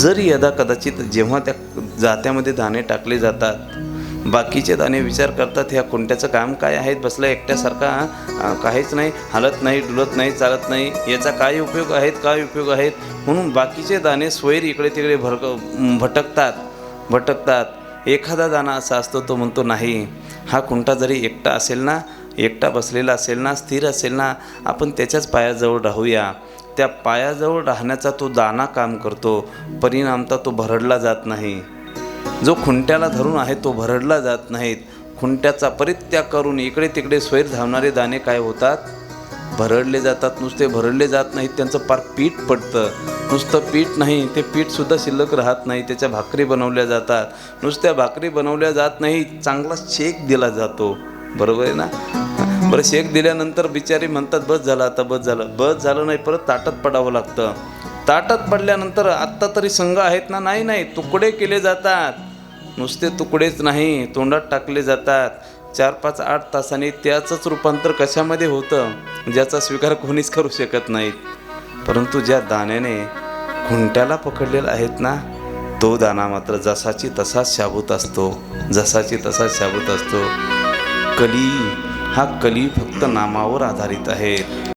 जरी यदा कदाचित जेव्हा त्या जात्यामध्ये दाणे टाकले जातात, बाकीचे दाणे विचार करतात ह्या कुंट्याचं काम काय आहे, बसला एकट्यासारखा काहीच नाही, हालत नाही, डुलत नाही, चालत नाही, याचा काय उपयोग आहेत, काय उपयोग आहेत, म्हणून बाकीचे दाणे स्वैर इकडे तिकडे भटकतात. एखादा दाणा असा असतो तो म्हणतो नाही, हा कुंटा जरी एकटा असेल ना, एकटा बसलेला असेल ना, स्थिर असेल ना, आपण त्याच्याच पायाजवळ राहूया. त्या पायाजवळ राहण्याचा तो दाणा काम करतो, परिणामता तो भरडला जात नाही. जो खुंट्याला धरून आहे तो भरडला जात नाहीत. खुंट्याचा परित्याग करून इकडे तिकडे स्वैर धावणारे दाणे काय होतात, भरडले जातात. नुसते भरडले जात नाहीत, त्यांचं पार पीठ पडतं. नुसतं पीठ नाही, ते पीठसुद्धा शिल्लक राहत नाही, त्याच्या भाकरी बनवल्या जातात. नुसत्या भाकरी बनवल्या जात नाही, चांगला शेक दिला जातो. बरोबर आहे ना? बरं, शेक दिल्यानंतर बिचारी म्हणतात बस झालं, आता बस झालं. बस झालं नाही, परत ताटात पडावं लागतं. ताटात पडल्यानंतर आत्ता तरी संघ आहेत ना, नाही, तुकडे केले जातात. नुसते तुकडेच नाही, तोंडात टाकले जातात. 4, 5, 8 तासांनी त्याचंच रूपांतर कशामध्ये होतं, ज्याचा स्वीकार कोणीच करू शकत नाहीत. परंतु ज्या दाण्याने खुंट्याला पकडलेला आहेत ना, तो दाणा मात्र जसाची तसाच शाबूत असतो, जसाची तसाच शाबूत असतो. कली, हा कली फक्त नामावर आधारित आहे.